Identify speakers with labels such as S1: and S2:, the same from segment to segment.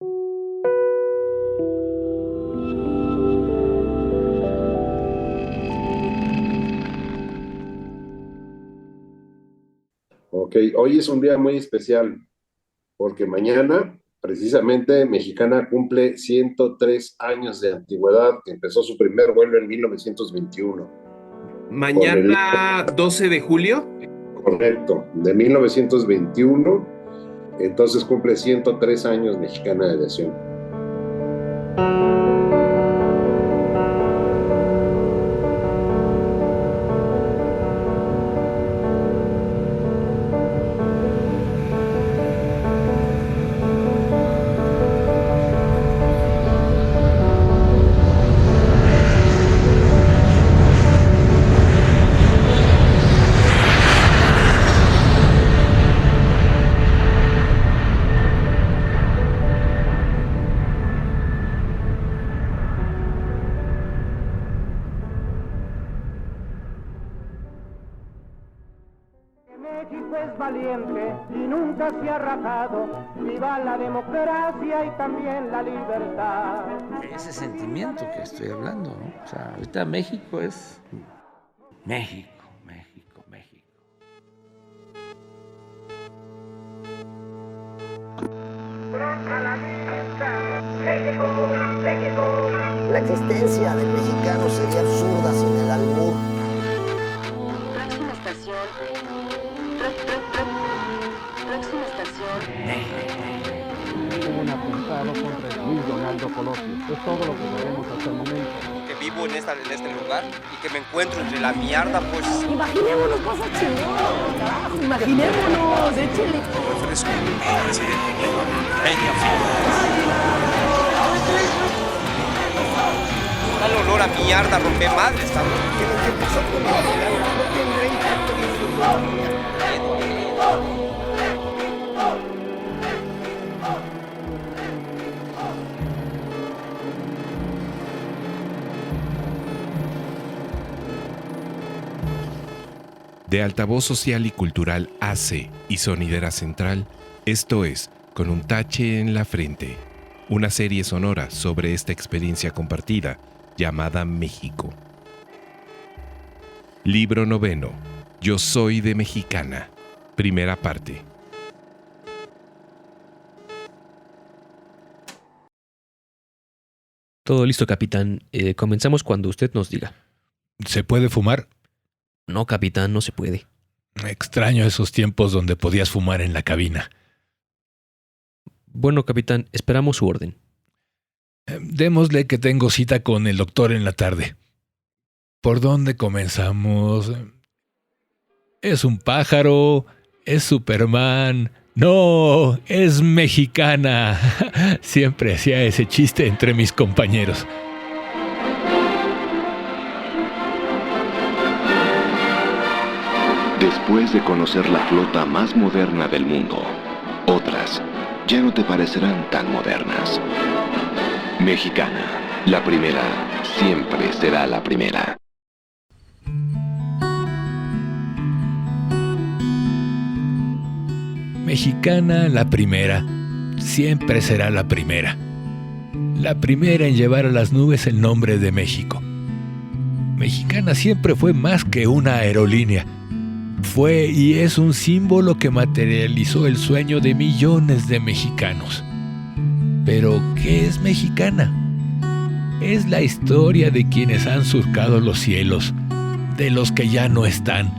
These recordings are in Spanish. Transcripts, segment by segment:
S1: Ok, hoy es un día muy especial porque mañana, precisamente, Mexicana cumple 103 años de antigüedad. Empezó su primer vuelo en 1921 con el
S2: Mañana 12 de julio.
S1: correcto de 1921. Entonces cumple 103 años Mexicana de Aviación.
S3: México es valiente y nunca se ha rajado. Viva la democracia y también la libertad.
S4: Ese sentimiento que estoy hablando, ¿no? O sea, ahorita México es México, México, México.
S5: La existencia del mexicano sería absurda sin el albur.
S6: Próxima estación. Próxima estación.
S3: Hubo un atentado contra Luis Donaldo Colosio. Es todo lo que sabemos hasta el momento.
S7: Que vivo en este lugar y que me encuentro entre la mierda, pues.
S6: Imaginémonos cosas chingonas, carajo. Imaginémonos, échale.
S7: Refresco, presidente Peña Fiel. Da el olor a mierda, rompe madres, cabrón.
S5: Que lo que pasó con la no tendrá impacto en el futuro.
S8: De Altavoz Social y Cultural AC y Sonidera Central, esto es Con un tache en la frente, una serie sonora sobre esta experiencia compartida llamada México. Libro noveno, Yo soy de Mexicana, primera parte.
S9: Todo listo, capitán. Comenzamos cuando usted nos diga.
S10: ¿Se puede fumar?
S9: No, capitán, no se puede.
S10: Extraño esos tiempos donde podías fumar en la cabina.
S9: Bueno, capitán, esperamos su orden.
S10: Démosle que tengo cita con el doctor en la tarde. ¿Por dónde comenzamos? ¿Es un pájaro? ¿Es Superman? No, es mexicana. Siempre hacía ese chiste entre mis compañeros.
S11: Después de conocer la flota más moderna del mundo, otras ya no te parecerán tan modernas. Mexicana, la primera, siempre será la primera.
S10: Mexicana, la primera, siempre será la primera. La primera en llevar a las nubes el nombre de México. Mexicana siempre fue más que una aerolínea. Fue y es un símbolo que materializó el sueño de millones de mexicanos. Pero, ¿qué es Mexicana? Es la historia de quienes han surcado los cielos, de los que ya no están,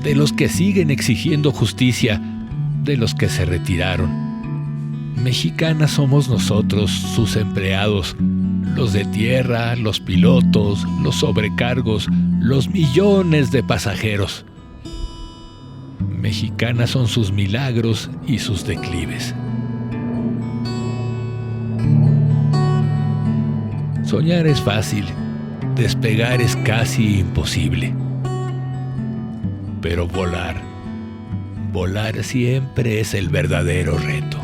S10: de los que siguen exigiendo justicia, de los que se retiraron. Mexicana somos nosotros, sus empleados, los de tierra, los pilotos, los sobrecargos, los millones de pasajeros. Mexicana son sus milagros y sus declives. Soñar es fácil, despegar es casi imposible. Pero volar siempre es el verdadero reto.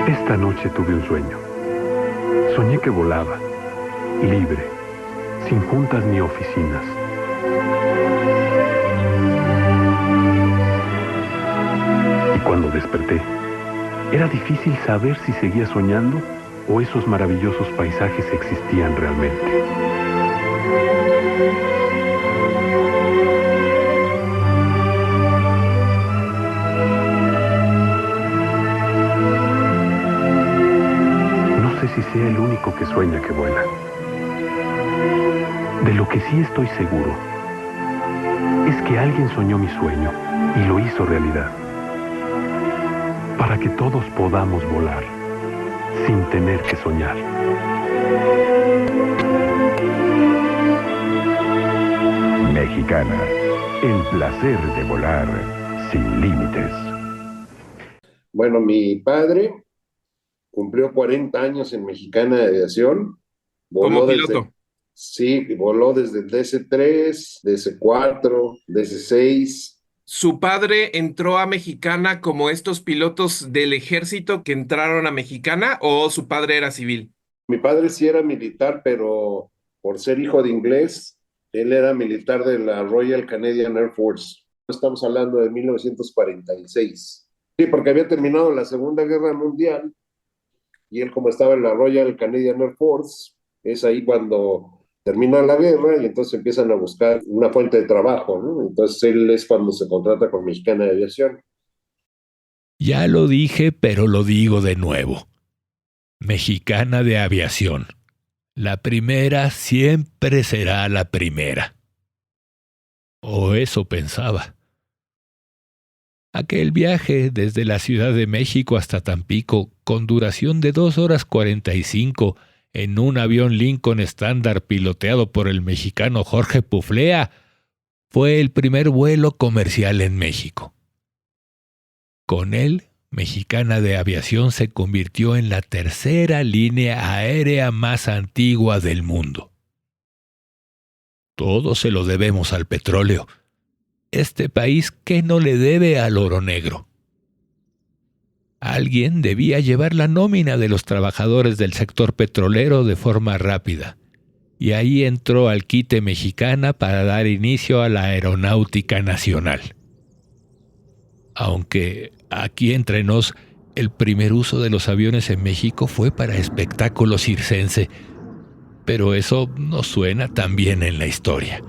S12: Esta noche tuve un sueño. Soñé que volaba, libre, sin juntas ni oficinas. Cuando desperté, era difícil saber si seguía soñando o esos maravillosos paisajes existían realmente. No sé si sea el único que sueña que vuela. De lo que sí estoy seguro es que alguien soñó mi sueño y lo hizo realidad. Para que todos podamos volar sin tener que soñar.
S13: Mexicana, el placer de volar sin límites.
S1: Bueno, mi padre cumplió 40 años en Mexicana de Aviación.
S2: Como piloto.
S1: Sí, voló desde el DC-3, DC-4, DC-6.
S2: ¿Su padre entró a Mexicana como estos pilotos del ejército que entraron a Mexicana o su padre era civil?
S1: Mi padre sí era militar, pero por ser hijo de inglés, él era militar de la Royal Canadian Air Force. Estamos hablando de 1946. Sí, porque había terminado la Segunda Guerra Mundial y él, como estaba en la Royal Canadian Air Force, es ahí cuando termina la guerra y entonces empiezan a buscar una fuente de trabajo, ¿no? Entonces él es cuando se contrata con Mexicana de Aviación.
S10: Ya lo dije, pero lo digo de nuevo. Mexicana de Aviación. La primera siempre será la primera. O eso pensaba. Aquel viaje desde la Ciudad de México hasta Tampico, con duración de 2 horas 45, en un avión Lincoln estándar piloteado por el mexicano Jorge Puflea, fue el primer vuelo comercial en México. Con él, Mexicana de Aviación se convirtió en la tercera línea aérea más antigua del mundo. Todo se lo debemos al petróleo. Este país que no le debe al oro negro. Alguien debía llevar la nómina de los trabajadores del sector petrolero de forma rápida, y ahí entró al quite Mexicana para dar inicio a la aeronáutica nacional. Aunque, aquí entre nos, el primer uso de los aviones en México fue para espectáculo circense, pero eso no suena tan bien en la historia.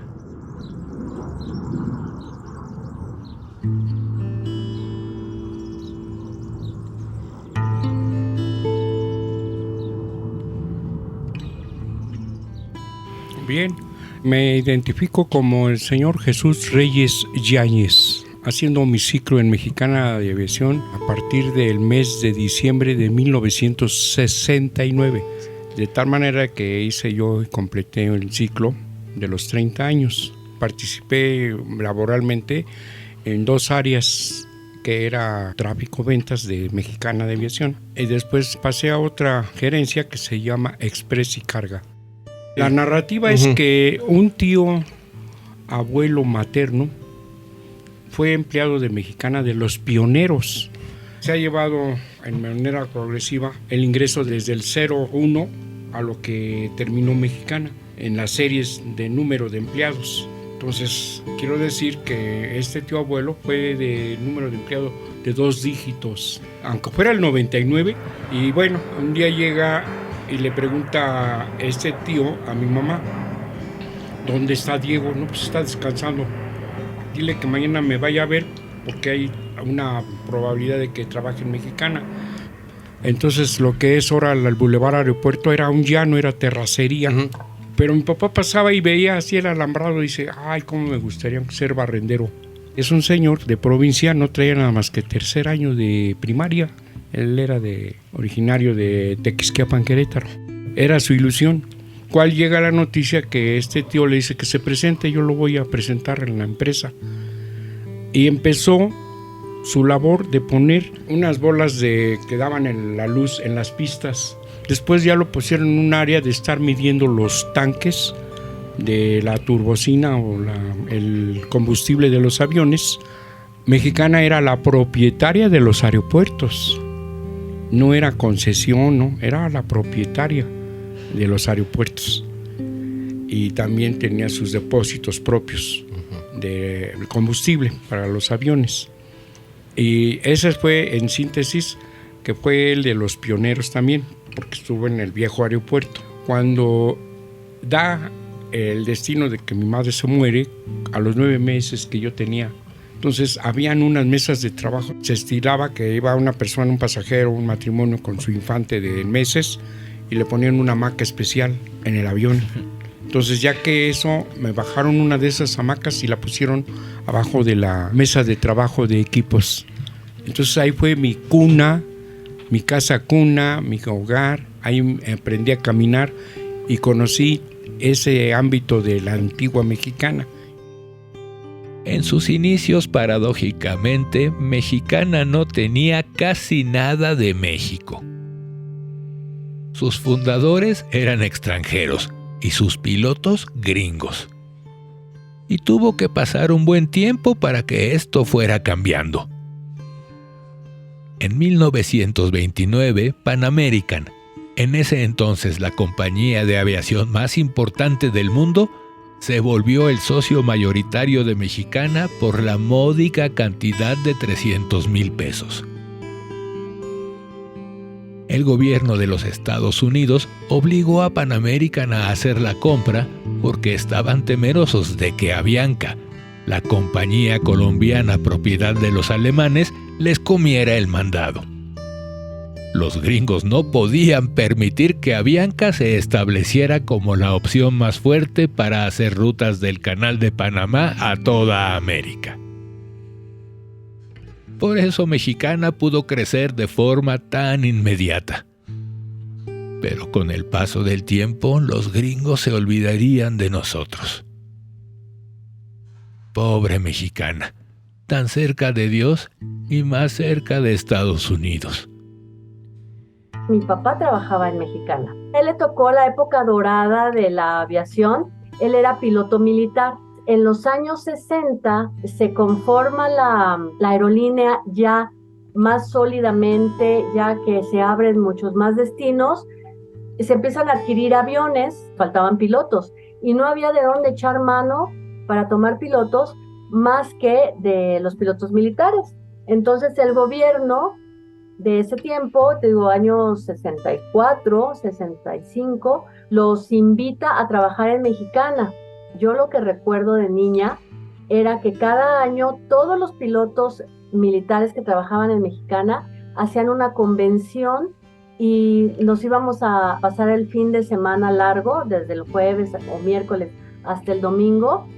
S14: Bien, me identifico como el señor Jesús Reyes Yáñez, haciendo mi ciclo en Mexicana de Aviación a partir del mes de diciembre de 1969. De tal manera que hice yo y completé el ciclo de los 30 años. Participé laboralmente en 2 áreas, que era tráfico ventas de Mexicana de Aviación. Y después pasé a otra gerencia que se llama Express y Carga. La narrativa es que un tío, abuelo materno, fue empleado de Mexicana de los pioneros. Se ha llevado en manera progresiva el ingreso desde el 01 a lo que terminó Mexicana en las series de número de empleados. Entonces, quiero decir que este tío abuelo fue de número de empleado de 2 dígitos, aunque fuera el 99. Y bueno, un día llega y le pregunta este tío a mi mamá, ¿dónde está Diego? No, pues está descansando. Dile que mañana me vaya a ver porque hay una probabilidad de que trabaje en Mexicana. Entonces lo que es ahora el Boulevard Aeropuerto era un llano, era terracería. Pero mi papá pasaba y veía así el alambrado y dice, ay, cómo me gustaría ser barrendero. Es un señor de provincia, no traía nada más que 3er año de primaria. Él era originario de Tequisquiapan, Querétaro. Era su ilusión. ¿Cuál llega la noticia que este tío le dice que se presente? Yo lo voy a presentar en la empresa. Y empezó su labor de poner unas bolas que daban la luz en las pistas. Después ya lo pusieron en un área de estar midiendo los tanques de la turbocina o el combustible de los aviones. Mexicana era la propietaria de los aeropuertos. No era concesión, no, era la propietaria de los aeropuertos. Y también tenía sus depósitos propios de combustible para los aviones. Y ese fue, en síntesis, que fue el de los pioneros también, porque estuvo en el viejo aeropuerto. Cuando da el destino de que mi madre se muere, a los 9 meses que yo tenía, entonces habían unas mesas de trabajo, se estilaba que iba una persona, un pasajero, un matrimonio con su infante de meses y le ponían una hamaca especial en el avión. Entonces, ya que eso, me bajaron una de esas hamacas y la pusieron abajo de la mesa de trabajo de equipos. Entonces ahí fue mi cuna, mi casa cuna, mi hogar. Ahí aprendí a caminar y conocí ese ámbito de la antigua mexicana.
S10: En sus inicios, paradójicamente, Mexicana no tenía casi nada de México. Sus fundadores eran extranjeros y sus pilotos gringos. Y tuvo que pasar un buen tiempo para que esto fuera cambiando. En 1929, Pan American, en ese entonces la compañía de aviación más importante del mundo, se volvió el socio mayoritario de Mexicana por la módica cantidad de 300,000 pesos. El gobierno de los Estados Unidos obligó a Pan American a hacer la compra porque estaban temerosos de que Avianca, la compañía colombiana propiedad de los alemanes, les comiera el mandado. Los gringos no podían permitir que Avianca se estableciera como la opción más fuerte para hacer rutas del Canal de Panamá a toda América. Por eso Mexicana pudo crecer de forma tan inmediata. Pero con el paso del tiempo, los gringos se olvidarían de nosotros. Pobre Mexicana, tan cerca de Dios y más cerca de Estados Unidos.
S15: Mi papá trabajaba en Mexicana. Él le tocó la época dorada de la aviación. Él era piloto militar. En los años 60 se conforma la aerolínea ya más sólidamente, ya que se abren muchos más destinos. Se empiezan a adquirir aviones, faltaban pilotos, y no había de dónde echar mano para tomar pilotos más que de los pilotos militares. Entonces el gobierno de ese tiempo, te digo, años 64, 65, los invita a trabajar en Mexicana. Yo lo que recuerdo de niña era que cada año todos los pilotos militares que trabajaban en Mexicana hacían una convención y nos íbamos a pasar el fin de semana largo, desde el jueves o miércoles hasta el domingo,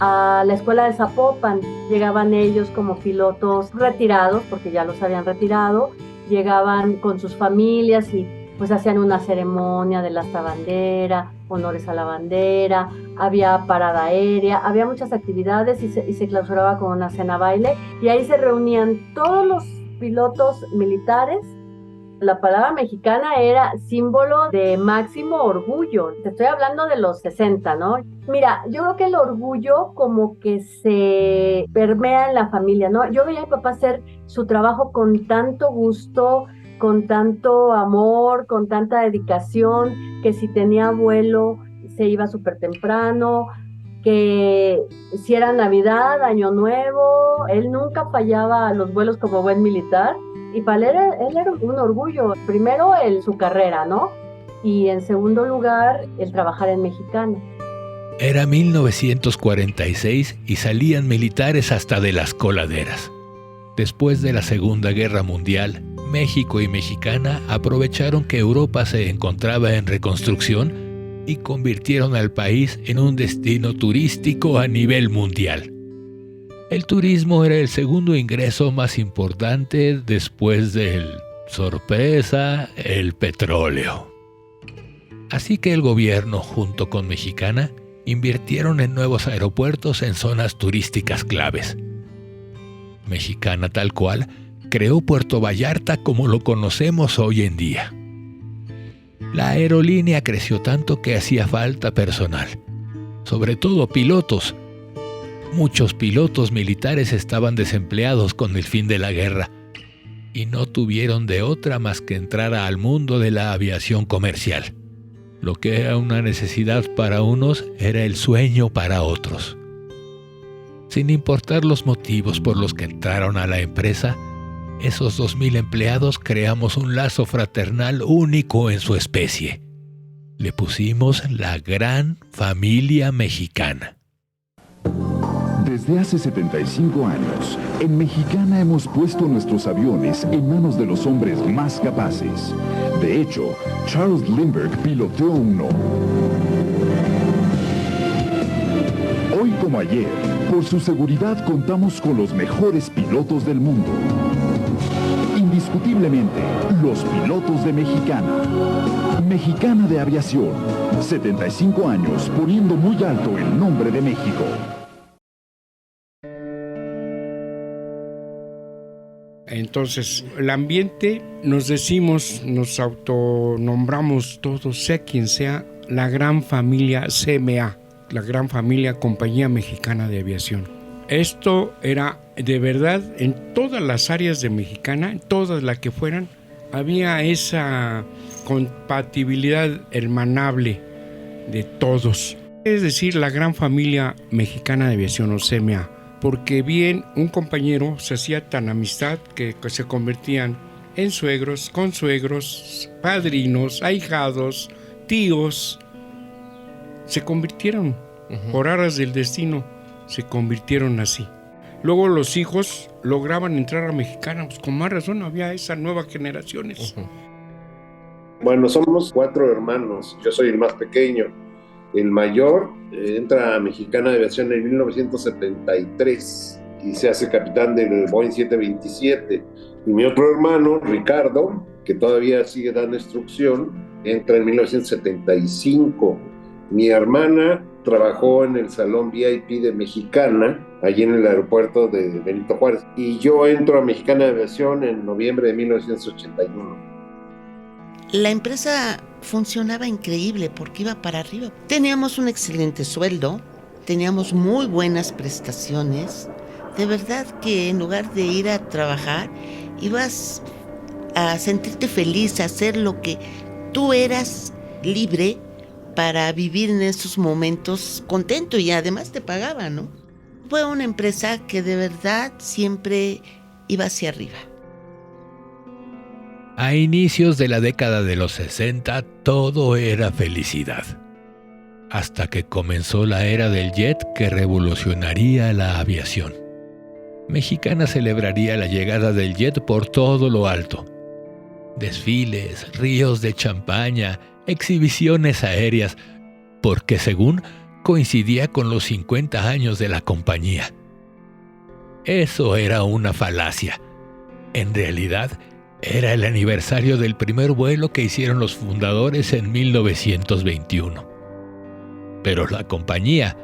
S15: a la escuela de Zapopan. Llegaban ellos como pilotos retirados, porque ya los habían retirado, llegaban con sus familias y pues hacían una ceremonia de la bandera, honores a la bandera, había parada aérea, había muchas actividades y se clausuraba con una cena baile, y ahí se reunían todos los pilotos militares. La palabra Mexicana era símbolo de máximo orgullo. Te estoy hablando de los 60, ¿no? Mira, yo creo que el orgullo como que se permea en la familia, ¿no? Yo veía a mi papá hacer su trabajo con tanto gusto, con tanto amor, con tanta dedicación, que si tenía vuelo se iba súper temprano, que si era Navidad, Año Nuevo, él nunca fallaba a los vuelos como buen militar. Y para él era un orgullo, primero su carrera, ¿no? Y en segundo lugar, el trabajar en Mexicana.
S10: Era 1946 y salían militares hasta de las coladeras. Después de la Segunda Guerra Mundial, México y Mexicana aprovecharon que Europa se encontraba en reconstrucción y convirtieron al país en un destino turístico a nivel mundial. El turismo era el segundo ingreso más importante después del, sorpresa, el petróleo. Así que el gobierno, junto con Mexicana, invirtieron en nuevos aeropuertos en zonas turísticas claves. Mexicana, tal cual, creó Puerto Vallarta como lo conocemos hoy en día. La aerolínea creció tanto que hacía falta personal, sobre todo pilotos. Muchos pilotos militares estaban desempleados con el fin de la guerra y no tuvieron de otra más que entrar al mundo de la aviación comercial. Lo que era una necesidad para unos era el sueño para otros. Sin importar los motivos por los que entraron a la empresa, esos 2,000 empleados creamos un lazo fraternal único en su especie. Le pusimos la Gran Familia Mexicana.
S13: Desde hace 75 años, en Mexicana hemos puesto nuestros aviones en manos de los hombres más capaces. De hecho, Charles Lindbergh piloteó uno. Hoy como ayer, por su seguridad contamos con los mejores pilotos del mundo. Indiscutiblemente, los pilotos de Mexicana. Mexicana de Aviación, 75 años poniendo muy alto el nombre de México.
S14: Entonces, el ambiente, nos autonombramos todos, sea quien sea, la Gran Familia CMA, la Gran Familia Compañía Mexicana de Aviación. Esto era de verdad en todas las áreas de Mexicana, en todas las que fueran, había esa compatibilidad hermanable de todos. Es decir, la Gran Familia Mexicana de Aviación o CMA. Porque bien un compañero se hacía tan amistad que se convertían en suegros, consuegros, padrinos, ahijados, tíos. Se convirtieron, por aras del destino, se convirtieron así. Luego los hijos lograban entrar a Mexicana, pues con más razón había esas nuevas generaciones.
S1: Bueno, somos 4 hermanos, yo soy el más pequeño. El mayor entra a Mexicana de Aviación en 1973 y se hace capitán del Boeing 727. Y mi otro hermano, Ricardo, que todavía sigue dando instrucción, entra en 1975. Mi hermana trabajó en el Salón VIP de Mexicana, allí en el aeropuerto de Benito Juárez. Y yo entro a Mexicana de Aviación en noviembre de 1981.
S16: La empresa funcionaba increíble porque iba para arriba. Teníamos un excelente sueldo, teníamos muy buenas prestaciones. De verdad que en lugar de ir a trabajar, ibas a sentirte feliz, a hacer lo que tú eras libre para vivir en esos momentos contento y además te pagaba, ¿no? Fue una empresa que de verdad siempre iba hacia arriba.
S10: A inicios de la década de los 60, todo era felicidad. Hasta que comenzó la era del jet que revolucionaría la aviación. Mexicana celebraría la llegada del jet por todo lo alto. Desfiles, ríos de champaña, exhibiciones aéreas, porque según coincidía con los 50 años de la compañía. Eso era una falacia. En realidad, era el aniversario del primer vuelo que hicieron los fundadores en 1921. Pero la compañía,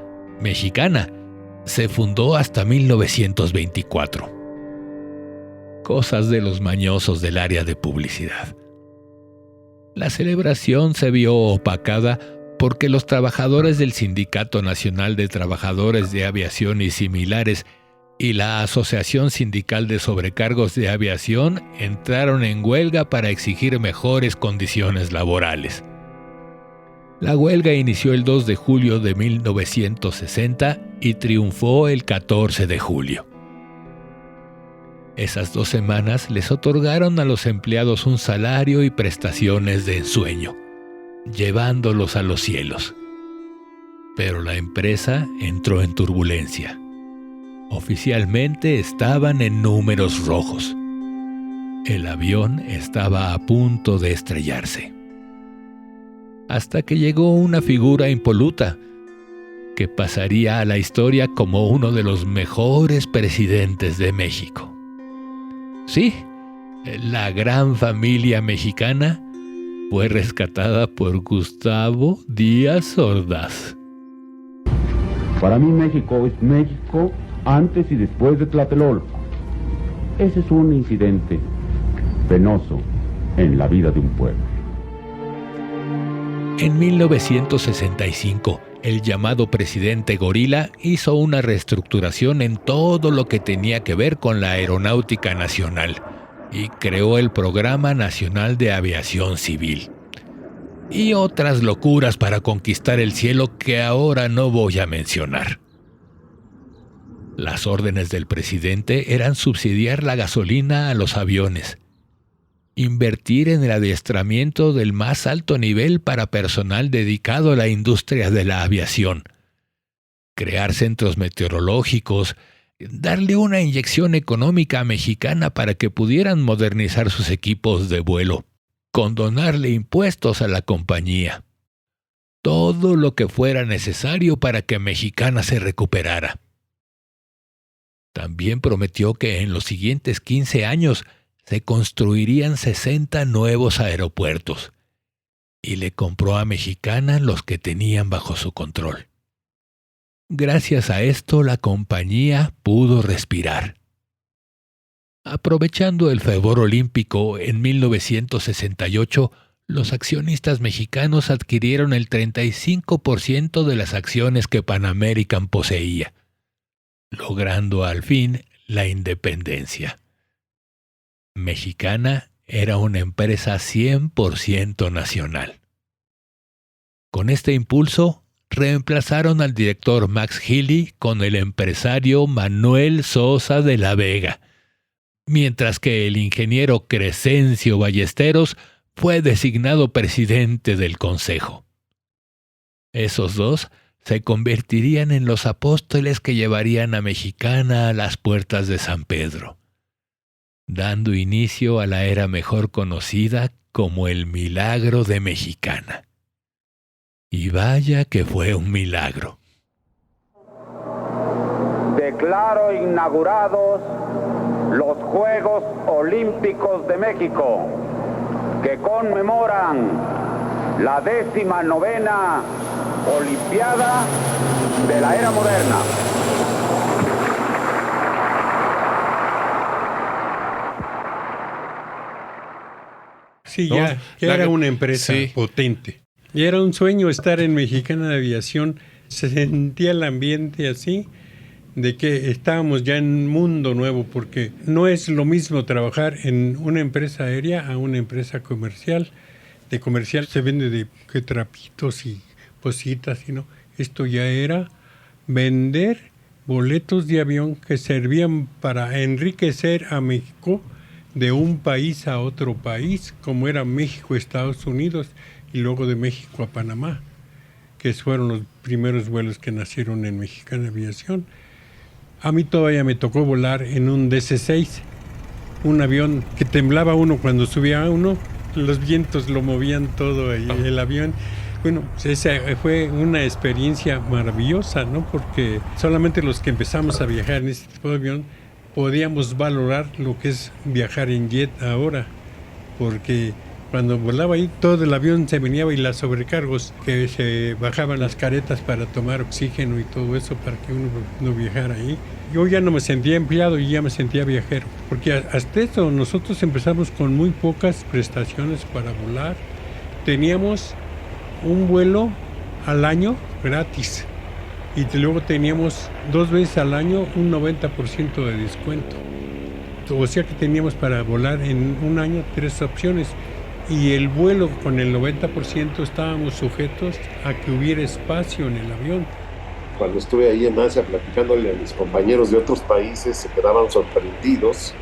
S10: Mexicana, se fundó hasta 1924. Cosas de los mañosos del área de publicidad. La celebración se vio opacada porque los trabajadores del Sindicato Nacional de Trabajadores de Aviación y similares y la Asociación Sindical de Sobrecargos de Aviación entraron en huelga para exigir mejores condiciones laborales. La huelga inició el 2 de julio de 1960 y triunfó el 14 de julio. Esas 2 semanas les otorgaron a los empleados un salario y prestaciones de ensueño, llevándolos a los cielos. Pero la empresa entró en turbulencia. Oficialmente estaban en números rojos. El avión estaba a punto de estrellarse. Hasta que llegó una figura impoluta que pasaría a la historia como uno de los mejores presidentes de México. Sí, la Gran Familia Mexicana fue rescatada por Gustavo Díaz Ordaz.
S17: Para mí México es México antes y después de Tlatelolco. Ese es un incidente penoso en la vida de un pueblo.
S10: En 1965, el llamado presidente Gorila hizo una reestructuración en todo lo que tenía que ver con la aeronáutica nacional y creó el Programa Nacional de Aviación Civil. Y otras locuras para conquistar el cielo que ahora no voy a mencionar. Las órdenes del presidente eran subsidiar la gasolina a los aviones, invertir en el adiestramiento del más alto nivel para personal dedicado a la industria de la aviación, crear centros meteorológicos, darle una inyección económica a Mexicana para que pudieran modernizar sus equipos de vuelo, condonarle impuestos a la compañía. Todo lo que fuera necesario para que Mexicana se recuperara. También prometió que en los siguientes 15 años se construirían 60 nuevos aeropuertos, y le compró a Mexicana los que tenían bajo su control. Gracias a esto, la compañía pudo respirar. Aprovechando el fervor olímpico, en 1968, los accionistas mexicanos adquirieron el 35% de las acciones que Pan American poseía, logrando al fin la independencia. Mexicana era una empresa 100% nacional. Con este impulso, reemplazaron al director Max Healy con el empresario Manuel Sosa de la Vega, mientras que el ingeniero Crescencio Ballesteros fue designado presidente del consejo. Esos dos se convertirían en los apóstoles que llevarían a Mexicana a las puertas de San Pedro, dando inicio a la era mejor conocida como el Milagro de Mexicana. Y vaya que fue un milagro.
S18: Declaro inaugurados los Juegos Olímpicos de México, que conmemoran la 19ª Olimpiada de la era moderna.
S14: Sí, ya era una empresa potente. Y era un sueño estar en Mexicana de Aviación. Se sentía el ambiente así, de que estábamos ya en un mundo nuevo, porque no es lo mismo trabajar en una empresa aérea a una empresa comercial. De comercial se vende de que trapitos y cositas, y no. Esto ya era vender boletos de avión que servían para enriquecer a México de un país a otro país, como era México, Estados Unidos, y luego de México a Panamá, que fueron los primeros vuelos que nacieron en Mexicana Aviación. A mí todavía me tocó volar en un DC-6, un avión que temblaba uno cuando subía a uno, los vientos lo movían todo ahí, el avión. Bueno, esa fue una experiencia maravillosa, ¿no? Porque solamente los que empezamos a viajar en este tipo de avión podíamos valorar lo que es viajar en jet ahora, porque cuando volaba ahí, todo el avión se venía y las sobrecargos, que se bajaban las caretas para tomar oxígeno y todo eso para que uno no viajara ahí. Yo ya no me sentía empleado y ya me sentía viajero, porque hasta eso nosotros empezamos con muy pocas prestaciones para volar. Teníamos un vuelo al año gratis y luego teníamos 2 veces al año un 90% de descuento. O sea que teníamos para volar en un año 3 opciones. Y el vuelo con el 90% estábamos sujetos a que hubiera espacio en el avión.
S1: Cuando estuve ahí en Asia platicándole a mis compañeros de otros países, se quedaban sorprendidos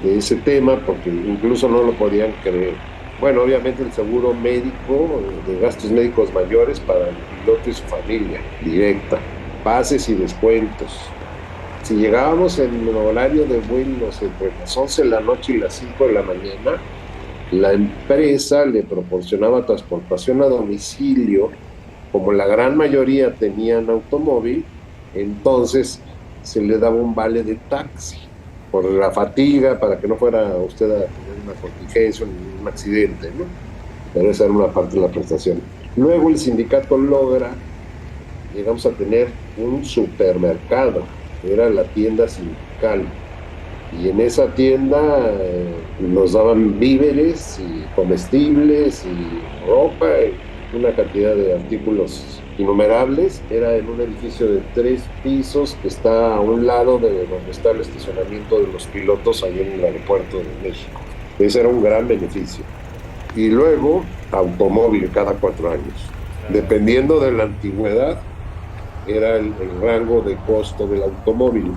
S1: de ese tema porque incluso no lo podían creer. Bueno, obviamente el seguro médico, de gastos médicos mayores para el piloto y su familia, directa, pases y descuentos. Si llegábamos en el horario de vuelos entre las 11 de la noche y las 5 de la mañana, la empresa le proporcionaba transportación a domicilio. Como la gran mayoría tenían automóvil, entonces se le daba un vale de taxi por la fatiga, para que no fuera usted a tener una contingencia, un accidente, ¿no? Pero esa era una parte de la prestación. Luego el sindicato logra, llegamos a tener un supermercado, era la tienda sindical. Y en esa tienda nos daban víveres y comestibles y ropa, y una cantidad de artículos innumerables. Era en un edificio de 3 pisos que está a un lado de donde está el estacionamiento de los pilotos ahí en el aeropuerto de México. Ese era un gran beneficio. Y luego automóvil cada 4 años. Dependiendo de la antigüedad, era el rango de costo del automóvil.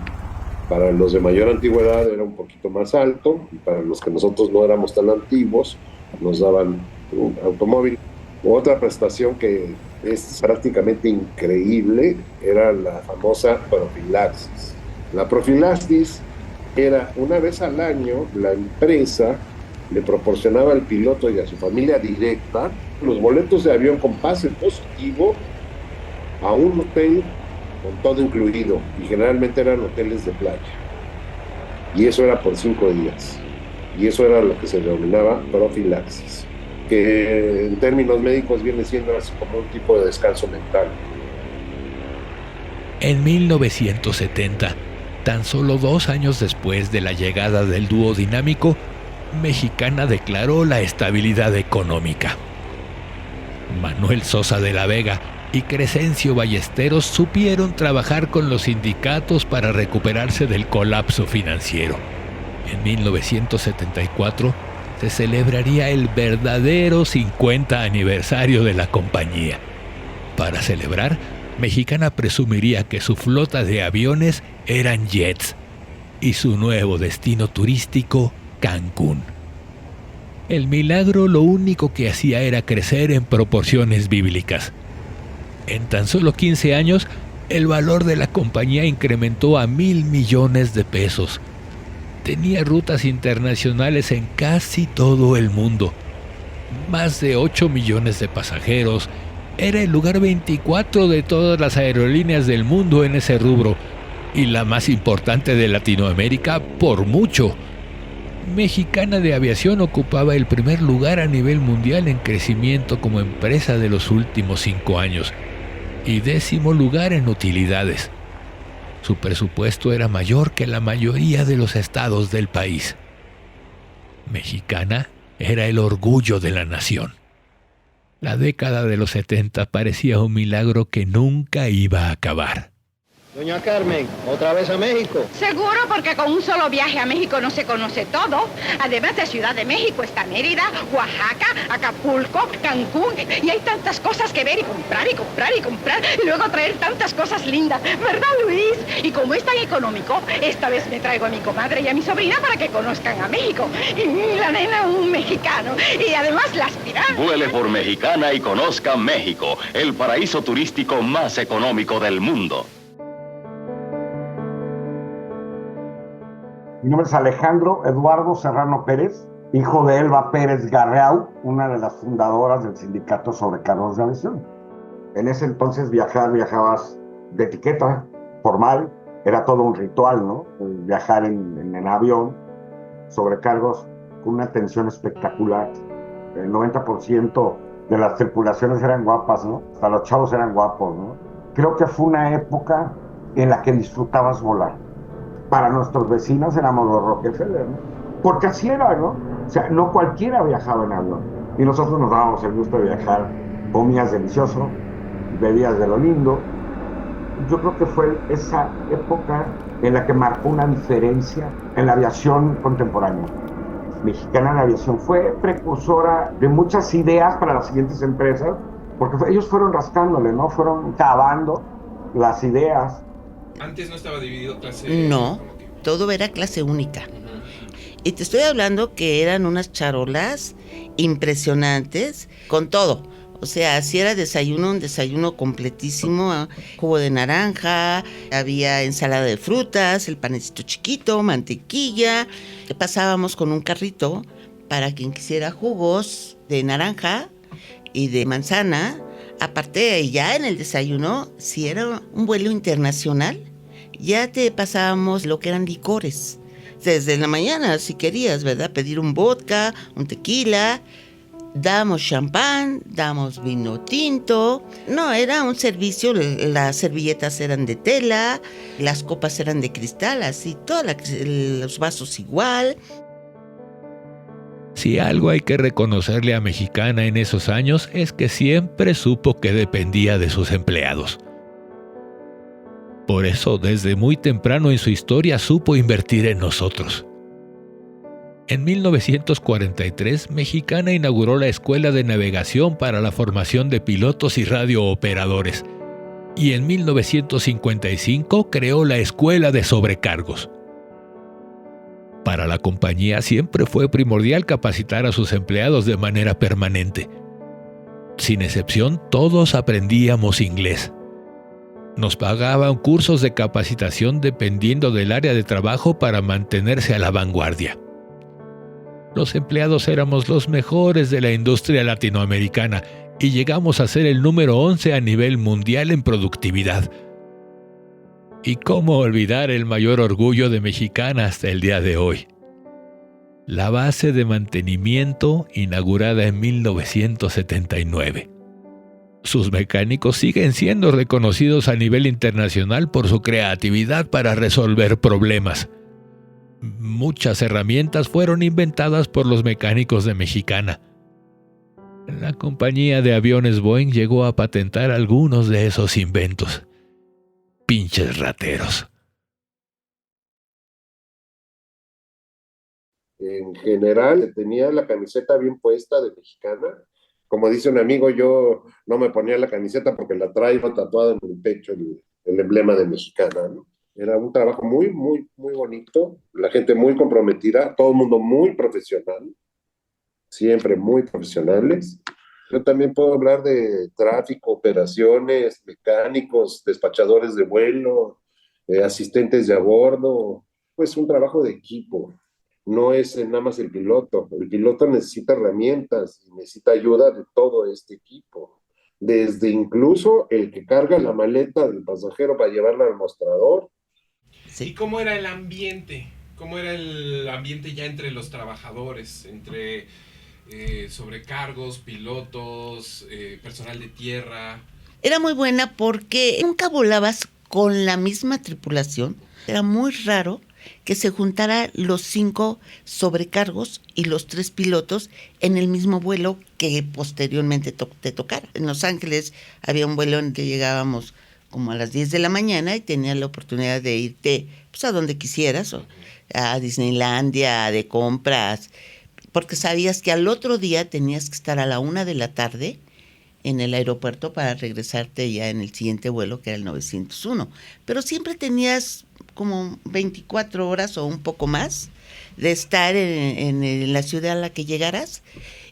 S1: Para los de mayor antigüedad era un poquito más alto, y para los que nosotros no éramos tan antiguos, nos daban un automóvil. Otra prestación que es prácticamente increíble era la famosa profilaxis. La profilaxis era una vez al año, la empresa le proporcionaba al piloto y a su familia directa los boletos de avión con pase positivo a un hotel con todo incluido, y generalmente eran hoteles de playa, y eso era por 5 días, y eso era lo que se denominaba profilaxis, que en términos médicos viene siendo así como un tipo de descanso mental.
S10: En 1970, tan solo 2 años después de la llegada del dúo dinámico, Mexicana declaró la estabilidad económica. Manuel Sosa de la Vega y Crescencio Ballesteros supieron trabajar con los sindicatos para recuperarse del colapso financiero. En 1974 se celebraría el verdadero 50 aniversario de la compañía. Para celebrar, Mexicana presumiría que su flota de aviones eran jets y su nuevo destino turístico, Cancún. El milagro lo único que hacía era crecer en proporciones bíblicas. En tan solo 15 años, el valor de la compañía incrementó a 1,000 millones de pesos. Tenía rutas internacionales en casi todo el mundo. Más de 8 millones de pasajeros. Era el lugar 24 de todas las aerolíneas del mundo en ese rubro, y la más importante de Latinoamérica por mucho. Mexicana de Aviación ocupaba el primer lugar a nivel mundial en crecimiento como empresa de los últimos 5 años y 10º lugar en utilidades. Su presupuesto era mayor que la mayoría de los estados del país. Mexicana era el orgullo de la nación. La década de los 70 parecía un milagro que nunca iba a acabar.
S19: Doña Carmen, ¿otra vez a México?
S20: Seguro, porque con un solo viaje a México no se conoce todo. Además de Ciudad de México está Mérida, Oaxaca, Acapulco, Cancún. Y hay tantas cosas que ver y comprar y comprar y comprar. Y luego traer tantas cosas lindas. ¿Verdad, Luis? Y como es tan económico, esta vez me traigo a mi comadre y a mi sobrina para que conozcan a México. Y la nena, un mexicano. Y además las pirámides.
S21: Vuele por Mexicana y conozca México, el paraíso turístico más económico del mundo.
S22: Mi nombre es Alejandro Eduardo Serrano Pérez, hijo de Elba Pérez Garreau, una de las fundadoras del Sindicato Sobrecargos de Aviación. En ese entonces viajabas de etiqueta formal, era todo un ritual, ¿no? Viajar en avión, sobrecargos, con una atención espectacular. El 90% de las tripulaciones eran guapas, ¿no? Hasta los chavos eran guapos, ¿no? Creo que fue una época en la que disfrutabas volar. Para nuestros vecinos éramos los Rockefeller, ¿no? Porque así era, ¿no? O sea, no cualquiera viajaba en avión. Y nosotros nos dábamos el gusto de viajar. Comías delicioso, bebías de lo lindo. Yo creo que fue esa época en la que marcó una diferencia en la aviación contemporánea. Mexicana de Aviación fue precursora de muchas ideas para las siguientes empresas, porque ellos fueron rascándole, ¿no? Fueron cavando las ideas.
S2: Antes no estaba dividido clase.
S16: No, todo era clase única. Y te estoy hablando que eran unas charolas impresionantes con todo. O sea, si era desayuno, un desayuno completísimo, jugo de naranja, había ensalada de frutas, el panecito chiquito, mantequilla. Pasábamos con un carrito para quien quisiera jugos de naranja y de manzana. Aparte, ya en el desayuno, si era un vuelo internacional, ya te pasábamos lo que eran licores. Desde la mañana, si querías, ¿verdad? Pedir un vodka, un tequila, damos champán, damos vino tinto. No, era un servicio, las servilletas eran de tela, las copas eran de cristal, así, los vasos igual.
S10: Si algo hay que reconocerle a Mexicana en esos años es que siempre supo que dependía de sus empleados. Por eso, desde muy temprano en su historia supo invertir en nosotros. En 1943, Mexicana inauguró la Escuela de Navegación para la formación de pilotos y radiooperadores. y en 1955 creó la Escuela de Sobrecargos. Para la compañía siempre fue primordial capacitar a sus empleados de manera permanente. Sin excepción, todos aprendíamos inglés. Nos pagaban cursos de capacitación dependiendo del área de trabajo para mantenerse a la vanguardia. Los empleados éramos los mejores de la industria latinoamericana y llegamos a ser el número 11 a nivel mundial en productividad. ¿Y cómo olvidar el mayor orgullo de Mexicana hasta el día de hoy? La base de mantenimiento inaugurada en 1979. Sus mecánicos siguen siendo reconocidos a nivel internacional por su creatividad para resolver problemas. Muchas herramientas fueron inventadas por los mecánicos de Mexicana. La compañía de aviones Boeing llegó a patentar algunos de esos inventos. Pinches rateros.
S1: En general, tenía la camiseta bien puesta de Mexicana. Como dice un amigo, yo no me ponía la camiseta porque la traigo tatuada en el pecho, el emblema de Mexicana, ¿no? Era un trabajo muy, muy, muy bonito, la gente muy comprometida, todo el mundo muy profesional, siempre muy profesionales. Yo también puedo hablar de tráfico, operaciones, mecánicos, despachadores de vuelo, asistentes de a bordo, pues un trabajo de equipo. No es nada más el piloto necesita herramientas, necesita ayuda de todo este equipo, desde incluso el que carga la maleta del pasajero para llevarla al mostrador.
S2: Sí. ¿Y cómo era el ambiente? ¿Cómo era el ambiente ya entre los trabajadores, entre sobrecargos, pilotos, personal de tierra?
S16: Era muy buena porque nunca volabas con la misma tripulación. Era muy raro que se juntara los 5 sobrecargos y los 3 pilotos en el mismo vuelo que posteriormente te tocara. En Los Ángeles había un vuelo en el que llegábamos como a las 10 de la mañana y tenías la oportunidad de irte pues, a donde quisieras, o a Disneylandia, de compras, porque sabías que al otro día tenías que estar a la 1 de la tarde en el aeropuerto para regresarte ya en el siguiente vuelo, que era el 901. Pero siempre tenías como 24 horas o un poco más de estar en la ciudad a la que llegaras,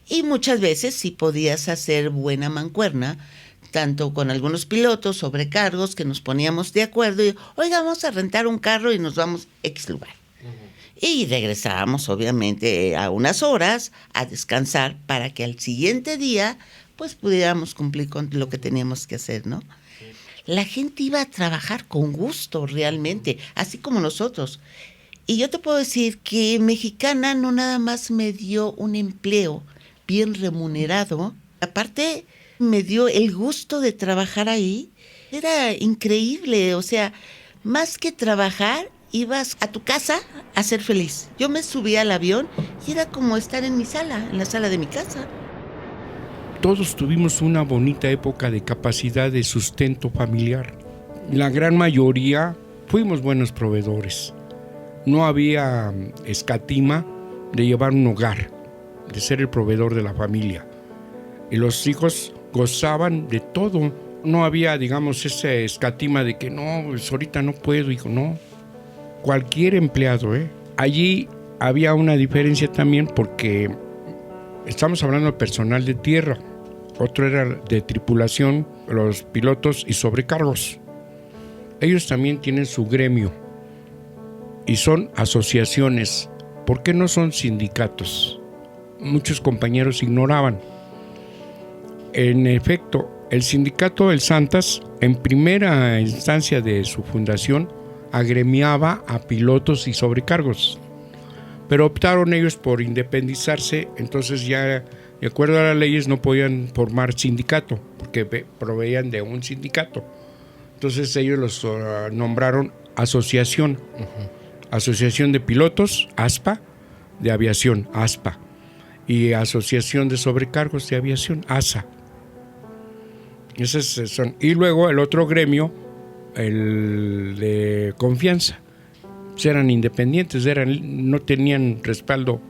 S16: y muchas veces sí podías hacer buena mancuerna, tanto con algunos pilotos, sobrecargos, que nos poníamos de acuerdo y, oiga, vamos a rentar un carro y nos vamos a X lugar. Y regresábamos obviamente a unas horas a descansar para que al siguiente día pues pudiéramos cumplir con lo que teníamos que hacer, ¿no? La gente iba a trabajar con gusto realmente, así como nosotros. Y yo te puedo decir que Mexicana no nada más me dio un empleo bien remunerado, aparte me dio el gusto de trabajar ahí. Era increíble, o sea, más que trabajar, ibas a tu casa a ser feliz. Yo me subía al avión y era como estar en mi sala, en la sala de mi casa.
S14: Todos tuvimos una bonita época de capacidad de sustento familiar. La gran mayoría fuimos buenos proveedores. No había escatima de llevar un hogar, de ser el proveedor de la familia. Y los hijos gozaban de todo. No había, digamos, ese escatima de que no, pues ahorita no puedo, hijo, no. Cualquier empleado, Allí había una diferencia también porque estamos hablando de personal de tierra. Otro era de tripulación, los pilotos y sobrecargos. Ellos también tienen su gremio y son asociaciones. ¿Por qué no son sindicatos? Muchos compañeros ignoraban. En efecto, el sindicato del Santas, en primera instancia de su fundación, agremiaba a pilotos y sobrecargos. Pero optaron ellos por independizarse, entonces ya, de acuerdo a las leyes, no podían formar sindicato, porque proveían de un sindicato. Entonces ellos los nombraron asociación. Asociación de Pilotos, ASPA, de Aviación, ASPA, y Asociación de Sobrecargos de Aviación, ASA. Esos son. Y luego el otro gremio, el de confianza. Pues eran independientes, no tenían respaldo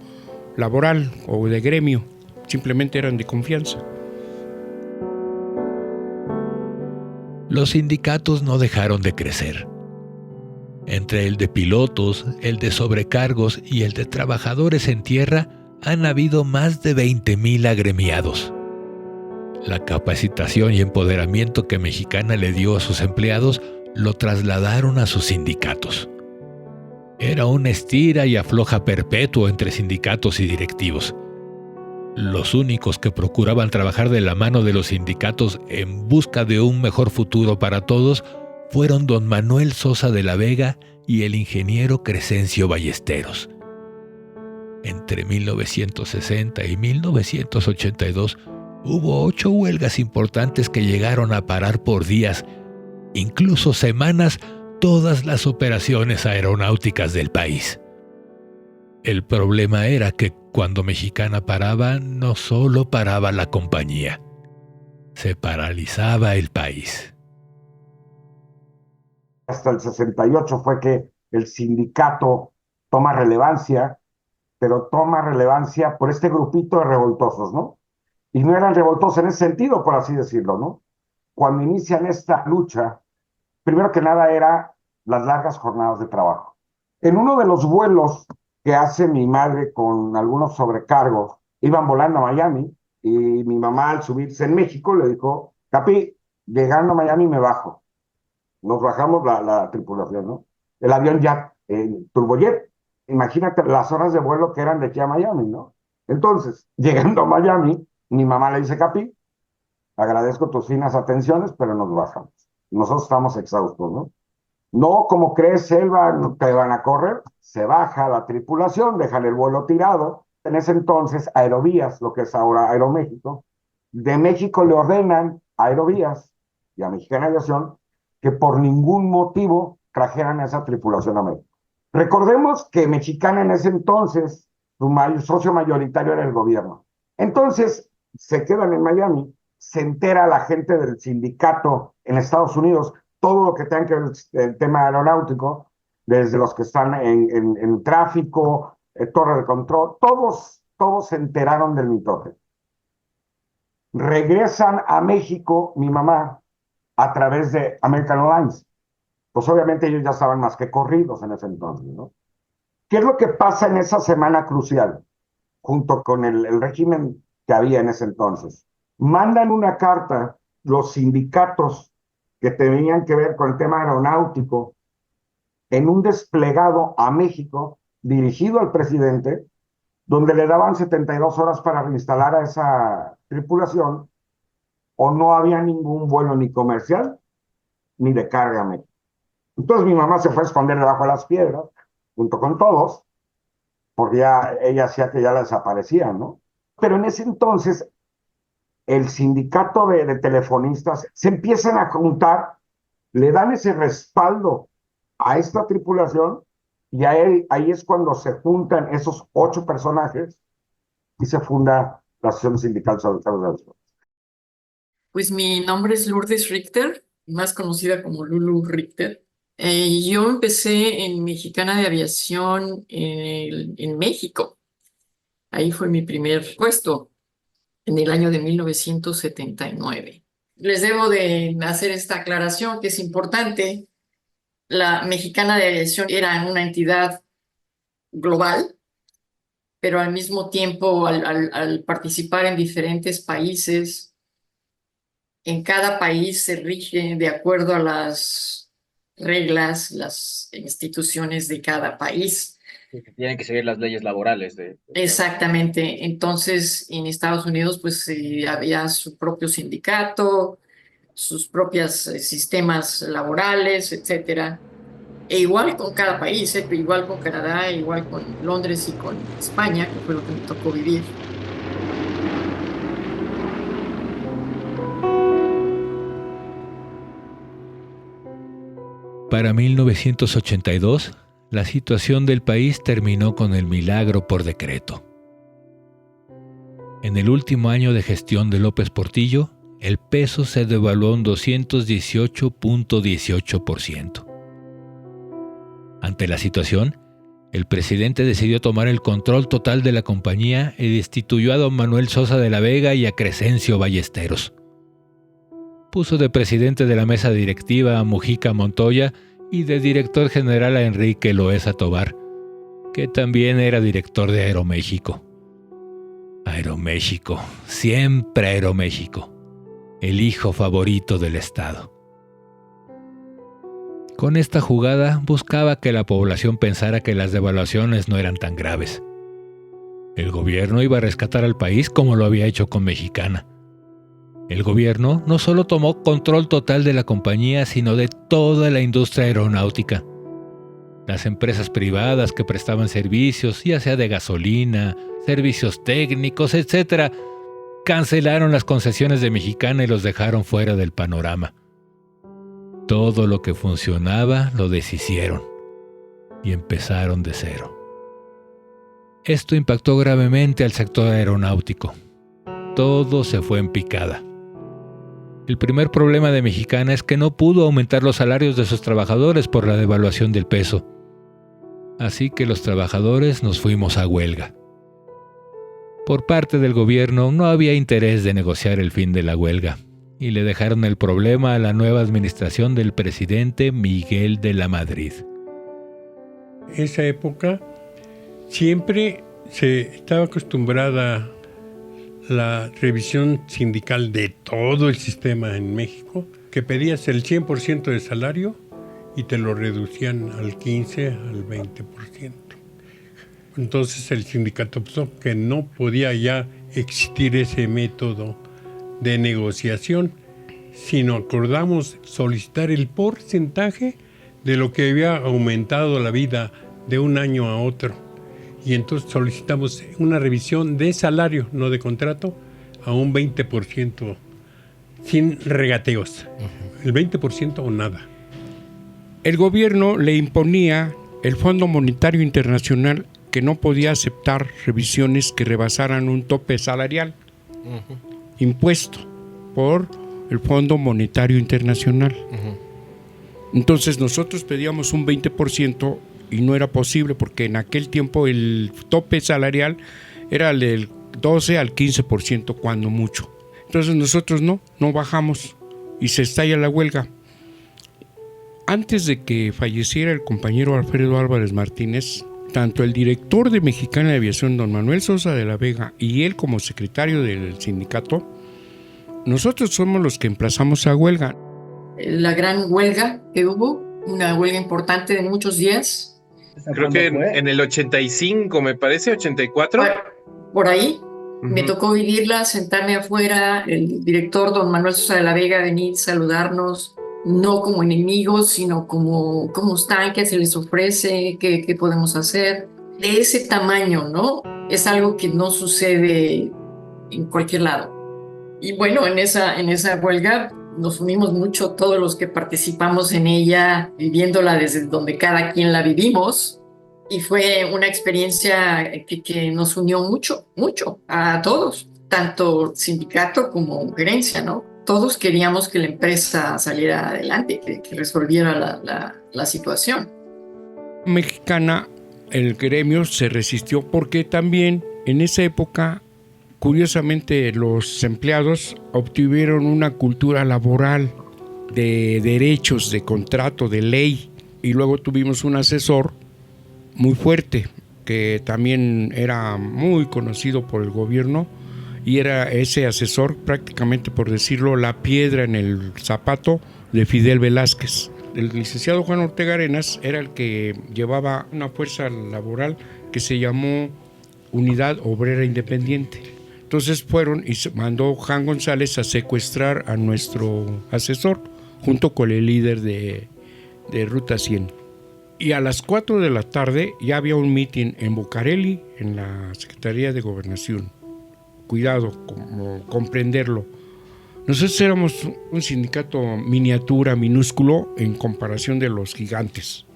S14: laboral o de gremio, simplemente eran de confianza.
S10: Los sindicatos no dejaron de crecer. Entre el de pilotos, el de sobrecargos y el de trabajadores en tierra han habido más de 20,000 agremiados. La capacitación y empoderamiento que Mexicana le dio a sus empleados lo trasladaron a sus sindicatos. Era un estira y afloja perpetuo entre sindicatos y directivos. Los únicos que procuraban trabajar de la mano de los sindicatos en busca de un mejor futuro para todos fueron don Manuel Sosa de la Vega y el ingeniero Crescencio Ballesteros. Entre 1960 y 1982 hubo 8 huelgas importantes que llegaron a parar por días, incluso semanas, todas las operaciones aeronáuticas del país. El problema era que cuando Mexicana paraba, no solo paraba la compañía, se paralizaba el país.
S22: Hasta el 68 fue que el sindicato toma relevancia, pero toma relevancia por este grupito de revoltosos, ¿no? Y no eran revoltosos en ese sentido, por así decirlo, ¿no? Cuando inician esta lucha, primero que nada era las largas jornadas de trabajo. En uno de los vuelos que hace mi madre con algunos sobrecargos, iban volando a Miami y mi mamá al subirse en México le dijo, Capi, llegando a Miami me bajo. Nos bajamos la tripulación, ¿no? El avión ya, turbojet. Imagínate las horas de vuelo que eran de aquí a Miami, ¿no? Entonces, llegando a Miami, mi mamá le dice, Capi, agradezco tus finas atenciones, pero nos bajamos. Nosotros estamos exhaustos, ¿no? No, como crees, Selva, te van a correr. Se baja la tripulación, dejan el vuelo tirado. En ese entonces, Aerovías, lo que es ahora Aeroméxico, de México le ordenan a Aerovías y a Mexicana Aviación que por ningún motivo trajeran a esa tripulación a México. Recordemos que Mexicana en ese entonces, su socio mayoritario era el gobierno. Entonces, se quedan en Miami, se entera la gente del sindicato en Estados Unidos, todo lo que tenga que ver el tema aeronáutico, desde los que están en tráfico, torre de control, todos se enteraron del mitote. Regresan a México, mi mamá, a través de American Airlines. Pues obviamente ellos ya estaban más que corridos en ese entonces, ¿no? ¿Qué es lo que pasa en esa semana crucial? Junto con el régimen que había en ese entonces. Mandan una carta los sindicatos que tenían que ver con el tema aeronáutico en un desplegado a México dirigido al presidente, donde le daban 72 horas para reinstalar a esa tripulación, o no había ningún vuelo ni comercial ni de carga a México. Entonces mi mamá se fue a esconder debajo de las piedras, junto con todos, porque ya ella hacía que ya la desaparecían, ¿no? Pero en ese entonces, el sindicato de telefonistas se empiezan a juntar, le dan ese respaldo a esta tripulación, y ahí es cuando se juntan esos 8 personajes y se funda la Asociación Sindical Sobrecargos de Aviación.
S3: Pues mi nombre es Lourdes Richter, más conocida como Lulu Richter. Yo empecé en Mexicana de Aviación en México. Ahí fue mi primer puesto, en el año de 1979. Les debo de hacer esta aclaración que es importante. La Mexicana de Aviación era una entidad global, pero al mismo tiempo, al participar en diferentes países, en cada país se rige de acuerdo a las reglas, las instituciones de cada país.
S4: Tienen que seguir las leyes laborales.
S3: Exactamente. Entonces, en Estados Unidos, pues había su propio sindicato, sus propios sistemas laborales, etcétera. E igual con cada país, igual con Canadá, igual con Londres y con España, que fue lo que me tocó vivir.
S10: Para 1982, la situación del país terminó con el milagro por decreto. En el último año de gestión de López Portillo, el peso se devaluó un 218.18%. Ante la situación, el presidente decidió tomar el control total de la compañía y destituyó a don Manuel Sosa de la Vega y a Crescencio Ballesteros. Puso de presidente de la mesa directiva a Mujica Montoya y de director general a Enrique Loesa Tobar, que también era director de Aeroméxico. Aeroméxico, siempre Aeroméxico, el hijo favorito del Estado. Con esta jugada buscaba que la población pensara que las devaluaciones no eran tan graves. El gobierno iba a rescatar al país como lo había hecho con Mexicana. El gobierno no solo tomó control total de la compañía, sino de toda la industria aeronáutica. Las empresas privadas que prestaban servicios, ya sea de gasolina, servicios técnicos, etc., cancelaron las concesiones de Mexicana y los dejaron fuera del panorama. Todo lo que funcionaba lo deshicieron y empezaron de cero. Esto impactó gravemente al sector aeronáutico. Todo se fue en picada. El primer problema de Mexicana es que no pudo aumentar los salarios de sus trabajadores por la devaluación del peso. Así que los trabajadores nos fuimos a huelga. Por parte del gobierno no había interés de negociar el fin de la huelga, y le dejaron el problema a la nueva administración del presidente Miguel de la Madrid.
S6: Esa época siempre se estaba acostumbrada la revisión sindical de todo el sistema en México, que pedías el 100% de salario y te lo reducían al 15, al 20%. Entonces el sindicato pensó que no podía ya existir ese método de negociación, sino acordamos solicitar el porcentaje de lo que había aumentado la vida de un año a otro. Y entonces solicitamos una revisión de salario, no de contrato, a un 20%, sin regateos. El 20% o nada.
S14: El gobierno le imponía el Fondo Monetario Internacional que no podía aceptar revisiones que rebasaran un tope salarial impuesto por el Fondo Monetario Internacional. Entonces nosotros pedíamos un 20% y no era posible porque en aquel tiempo el tope salarial era del 12 al 15% cuando mucho. Entonces nosotros no bajamos y se estalla la huelga. Antes de que falleciera el compañero Alfredo Álvarez Martínez, tanto el director de Mexicana de Aviación, don Manuel Sosa de la Vega, y él como secretario del sindicato, nosotros somos los que emplazamos a huelga.
S3: La gran huelga que hubo, una huelga importante de muchos días.
S2: Creo que en el 85, me parece, 84.
S3: Por ahí. Me tocó vivirla, sentarme afuera, el director don Manuel Sosa de la Vega venir, saludarnos, no como enemigos, sino como cómo están, qué se les ofrece, qué podemos hacer. De ese tamaño, ¿no? Es algo que no sucede en cualquier lado. Y bueno, en esa huelga nos unimos mucho todos los que participamos en ella, viviéndola desde donde cada quien la vivimos. Y fue una experiencia que nos unió mucho a todos, tanto sindicato como gerencia, ¿no? Todos queríamos que la empresa saliera adelante, que resolviera la situación.
S14: Mexicana, el gremio se resistió porque también en esa época, curiosamente, los empleados obtuvieron una cultura laboral de derechos, de contrato, de ley, y luego tuvimos un asesor muy fuerte que también era muy conocido por el gobierno y era ese asesor prácticamente, por decirlo, la piedra en el zapato de Fidel Velázquez. El licenciado Juan Ortega Arenas era el que llevaba una fuerza laboral que se llamó Unidad Obrera Independiente. Entonces fueron y mandó Juan González a secuestrar a nuestro asesor junto con el líder de Ruta 100. Y a las 4 de la tarde ya había un mitin en Bucareli, en la Secretaría de Gobernación. Cuidado, como comprenderlo. Nosotros éramos un sindicato miniatura, minúsculo, en comparación de los gigantes.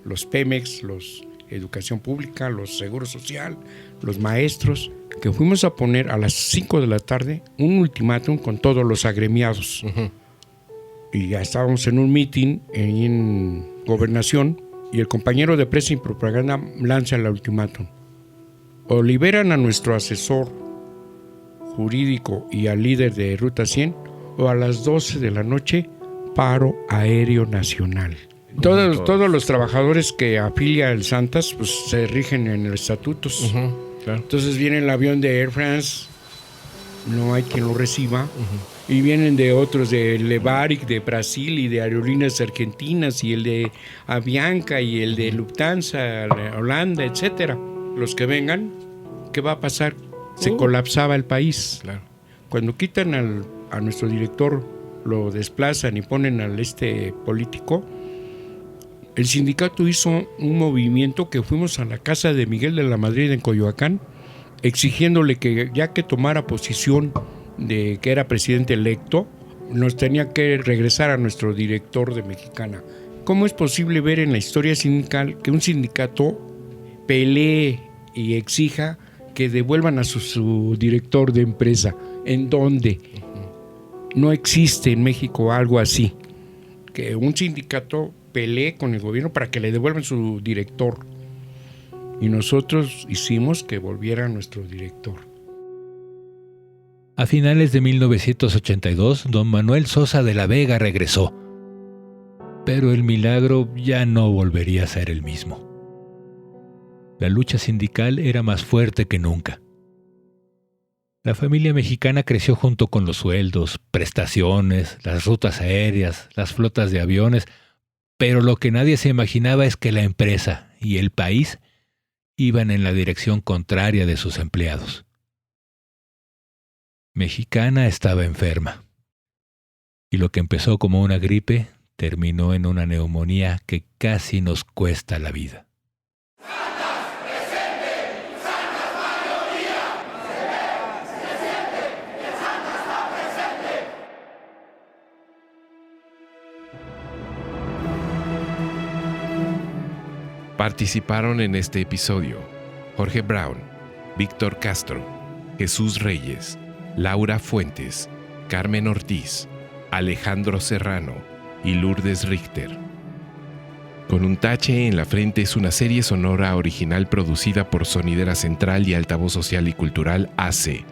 S14: Los Pemex, los Educación Pública, los Seguro Social, los maestros, que fuimos a poner a las 5 de la tarde un ultimátum con todos los agremiados. Y ya estábamos en un mitin en Gobernación, y el compañero de Prensa y Propaganda lanza el ultimátum. O liberan a nuestro asesor jurídico y al líder de Ruta 100, o a las 12 de la noche, paro aéreo nacional. Todos los trabajadores que afilia el Santas pues se rigen en los estatutos.
S8: Claro.
S14: Entonces viene el avión de Air France, no hay quien lo reciba, y vienen de otros, de Levarik, de Brasil y de aerolíneas argentinas, y el de Avianca y el de Lufthansa, Holanda, etcétera. Los que vengan, ¿qué va a pasar? Se colapsaba el país.
S8: Claro.
S14: Cuando quitan a nuestro director, lo desplazan y ponen al político, el sindicato hizo un movimiento que fuimos a la casa de Miguel de la Madrid en Coyoacán, exigiéndole que ya que tomara posición de que era presidente electo, nos tenía que regresar a nuestro director de Mexicana. ¿Cómo es posible ver en la historia sindical que un sindicato pelee y exija que devuelvan a su director de empresa? ¿En dónde? No existe en México algo así, que un sindicato pelee con el gobierno para que le devuelvan su director. Y nosotros hicimos que volviera nuestro director.
S10: A finales de 1982, don Manuel Sosa de la Vega regresó. Pero el milagro ya no volvería a ser el mismo. La lucha sindical era más fuerte que nunca. La familia mexicana creció junto con los sueldos, prestaciones, las rutas aéreas, las flotas de aviones, pero lo que nadie se imaginaba es que la empresa y el país iban en la dirección contraria de sus empleados. Mexicana estaba enferma, y lo que empezó como una gripe terminó en una neumonía que casi nos cuesta la vida.
S8: Participaron en este episodio Jorge Brown, Víctor Castro, Jesús Reyes, Laura Fuentes, Carmen Ortiz, Alejandro Serrano y Lourdes Richter. Con un tache en la frente es una serie sonora original producida por Sonidera Central y Altavoz Social y Cultural AC.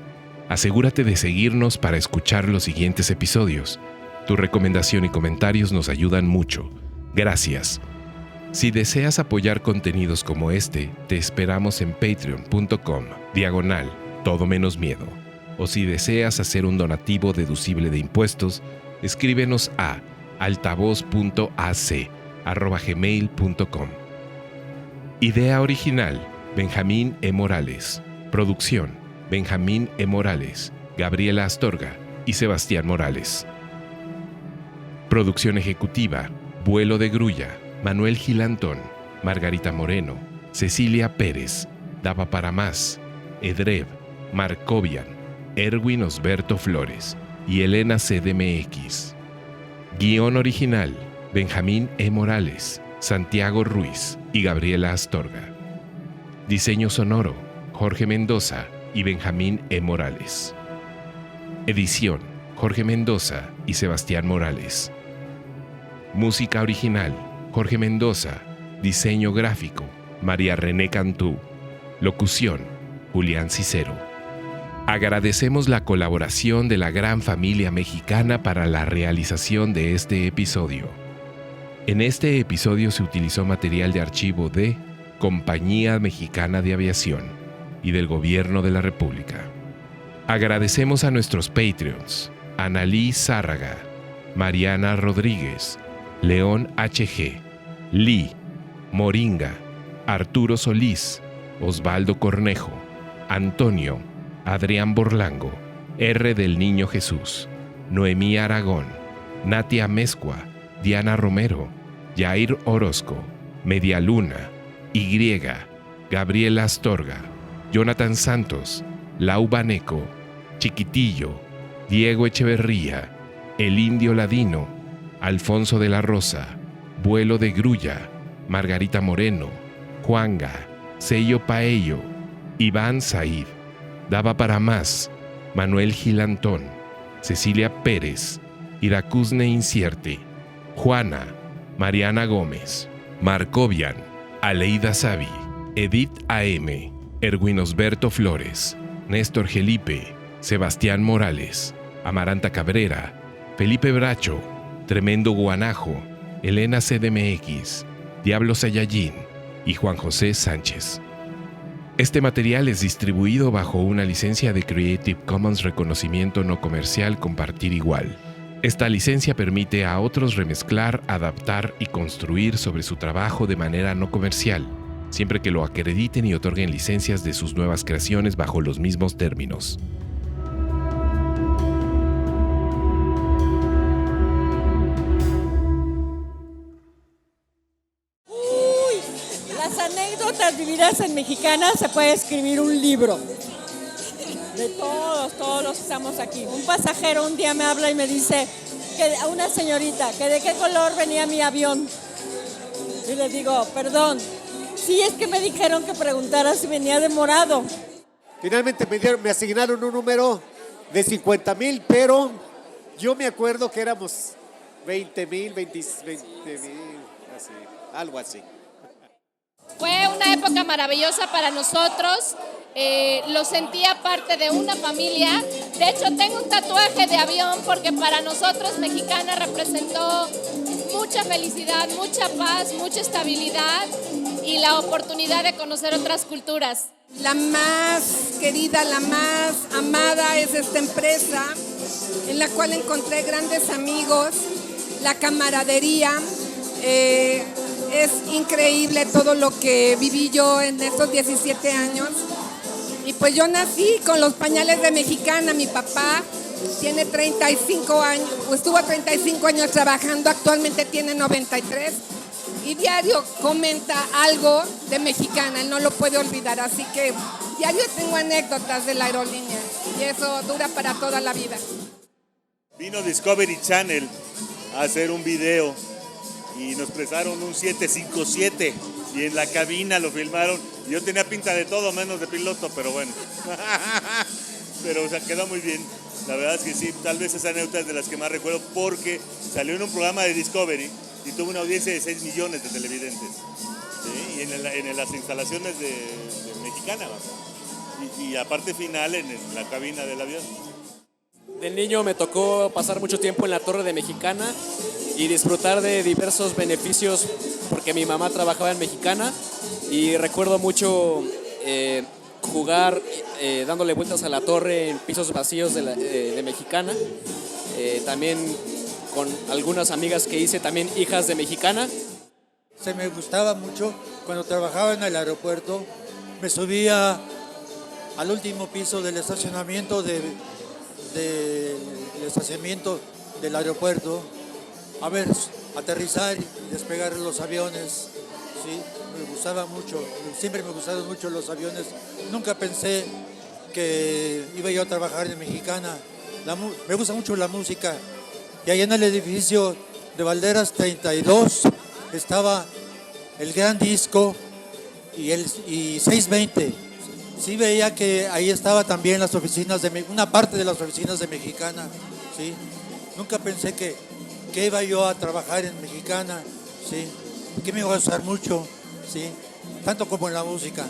S8: Asegúrate de seguirnos para escuchar los siguientes episodios. Tu recomendación y comentarios nos ayudan mucho. Gracias. Si deseas apoyar contenidos como este, te esperamos en patreon.com/todo menos miedo. O si deseas hacer un donativo deducible de impuestos, escríbenos a altavoz.ac@gmail.com. Idea original, Benjamín E. Morales. Producción, Benjamín E. Morales, Gabriela Astorga y Sebastián Morales. Producción ejecutiva, Vuelo de Grulla, Manuel Gilantón, Margarita Moreno, Cecilia Pérez, Daba para Más, Edrev, Marcovian, Erwin Osberto Flores y Elena CDMX. Guión original, Benjamín E. Morales, Santiago Ruiz y Gabriela Astorga. Diseño sonoro, Jorge Mendoza y Benjamín E. Morales. Edición, Jorge Mendoza y Sebastián Morales. Música original, Jorge Mendoza. Diseño gráfico, María René Cantú. Locución, Julián Cicero. Agradecemos la colaboración de la gran familia mexicana para la realización de este episodio. En este episodio se utilizó material de archivo de Compañía Mexicana de Aviación y del Gobierno de la República. Agradecemos a nuestros Patreons: Analí Zárraga, Mariana Rodríguez, León HG, Lee, Moringa, Arturo Solís, Osvaldo Cornejo, Antonio, Adrián Borlango, R. del Niño Jesús, Noemí Aragón, Natia Mezcua, Diana Romero, Jair Orozco, Media Luna, Y, Gabriela Astorga, Jonathan Santos, Lau Baneco, Chiquitillo, Diego Echeverría, El Indio Ladino, Alfonso de la Rosa, Vuelo de Grulla, Margarita Moreno, Juanga, Sello Paello, Iván Said, Daba para Más, Manuel Gilantón, Cecilia Pérez, Iracusne Incierte, Juana, Mariana Gómez, Marcovian, Aleida Savi, Edith AM, Erwin Osberto Flores, Néstor Gelipe, Sebastián Morales, Amaranta Cabrera, Felipe Bracho, Tremendo Guanajo, Elena CDMX, Diablo Saiyajin y Juan José Sánchez. Este material es distribuido bajo una licencia de Creative Commons Reconocimiento No Comercial Compartir Igual. Esta licencia permite a otros remezclar, adaptar y construir sobre su trabajo de manera no comercial, siempre que lo acrediten y otorguen licencias de sus nuevas creaciones bajo los mismos términos.
S5: Las anécdotas vividas en Mexicana se puede escribir un libro. De todos los que estamos aquí. Un pasajero un día me habla y me dice que a una señorita que de qué color venía mi avión. Y le digo, perdón, sí, es que me dijeron que preguntara si venía de morado.
S7: Finalmente me asignaron un número de 50,000, pero yo me acuerdo que éramos 20,000, 20,000, así, algo así.
S23: Fue una época maravillosa para nosotros. Lo sentía parte de una familia. De hecho, tengo un tatuaje de avión porque para nosotros Mexicana representó mucha felicidad, mucha paz, mucha estabilidad y la oportunidad de conocer otras culturas.
S24: La más querida, la más amada es esta empresa en la cual encontré grandes amigos, la camaradería. Es increíble todo lo que viví yo en estos 17 años. Y pues yo nací con los pañales de Mexicana. Mi papá tiene 35 años, o estuvo 35 años trabajando, actualmente tiene 93. Y diario comenta algo de Mexicana, él no lo puede olvidar. Así que diario tengo anécdotas de la aerolínea y eso dura para toda la vida.
S25: Vino Discovery Channel a hacer un video y nos prestaron un 757 y en la cabina lo filmaron. Yo tenía pinta de todo menos de piloto, pero bueno. Pero o sea, quedó muy bien. La verdad es que sí, tal vez esa anécdota es de las que más recuerdo porque salió en un programa de Discovery y tuvo una audiencia de 6 millones de televidentes. ¿Sí? Y en las instalaciones de Mexicana. Y aparte final en la cabina del avión.
S26: De niño me tocó pasar mucho tiempo en la torre de Mexicana y disfrutar de diversos beneficios porque mi mamá trabajaba en Mexicana y recuerdo mucho jugar dándole vueltas a la torre en pisos vacíos de Mexicana, también con algunas amigas que hice, también hijas de Mexicana.
S27: Se me gustaba mucho cuando trabajaba en el aeropuerto, me subía al último piso del estacionamiento del aeropuerto a ver aterrizar y despegar los aviones. Sí, me gustaba mucho, siempre me gustaron mucho los aviones. Nunca pensé que iba yo a trabajar en Mexicana. Me gusta mucho la música. Y allá en el edificio de Valderas 32 estaba el gran disco y 620. Sí veía que ahí estaba también las oficinas una parte de las oficinas de Mexicana. ¿Sí? Nunca pensé que iba yo a trabajar en Mexicana. ¿Sí? Que me iba a gustar mucho, ¿sí? Tanto como en la música.